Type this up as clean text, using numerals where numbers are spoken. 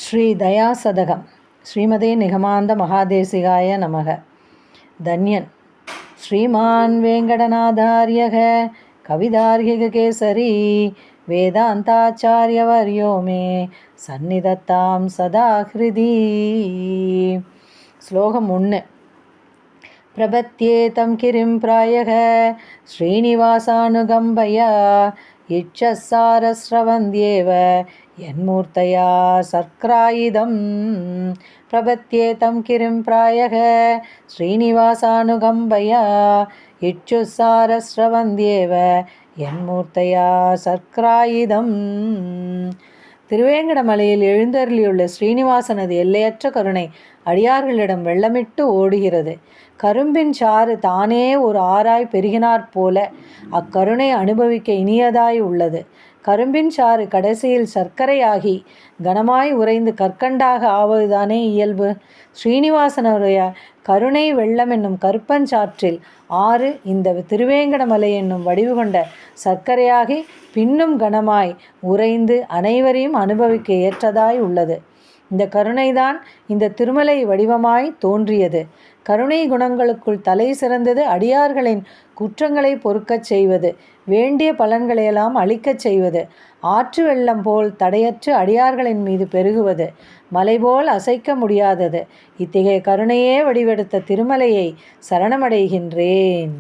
ஸ்ரீ தயாசதகம் ஸ்ரீமதே நிகமாந்த மகாதேசிகாய நமக. தன்யன் ஸ்ரீமான் வேங்கடநாதாரியக கவிதார்கிககேசரி வேதாந்தாச்சாரியவர்யோ மே சந்நிதத்தாம் சதா ஹிருதி. ஸ்லோகம் 1. பிரபத்யேதம் கிரிம் பிராயக ஸ்ரீனிவாசானுகம்பயா இச்சசாரஸ்ரவந்த்யேவ யன்மூர்த்தயா சர்க்ராயிதம். பிரபத்யேதம் கிரிம் பிராயக ஸ்ரீனிவாசானுகம்பயா இச்சுசாரஸ்ரவந்த்யேவ யன்மூர்த்தயா சர்க்ராயிதம். திருவேங்கடமலையில் எழுந்தருளியுள்ள ஸ்ரீனிவாசனது எல்லையற்ற கருணை அடியார்களிடம் வெள்ளமிட்டு ஓடுகிறது. கரும்பின் சாறு தானே ஒரு ஆறாய் பெருகினாற்போல அக்கருணை அனுபவிக்க இனியதாய் உள்ளது. கரும்பின் சாறு கடைசியில் சர்க்கரையாகி கனமாய் உறைந்து கற்கண்டாக ஆவதுதானே இயல்பு. ஸ்ரீனிவாசனுடைய கருணை வெள்ளம் என்னும் கருப்பஞ்சாற்றில் ஆறு இந்த திருவேங்கடமலை என்னும் வடிவு கொண்ட சர்க்கரையாகி பின்னும் கனமாய் உறைந்து அனைவரையும் அனுபவிக்க ஏற்றதாய் உள்ளது. இந்த கருணைதான் இந்த திருமலை வடிவமாய் தோன்றியது. கருணை குணங்களுக்குள் தலை சிறந்தது அடியார்களின் குற்றங்களை பொறுக்கச் செய்வது, வேண்டிய பலன்களையெல்லாம் அளிக்கச் செய்வது, ஆற்று வெள்ளம் போல் தடையற்று அடியார்களின் மீது பெருகுவது, மலைபோல் அசைக்க முடியாதது. இத்தகைய கருணையே வடிவெடுத்த திருமலையை சரணமடைகின்றேன்.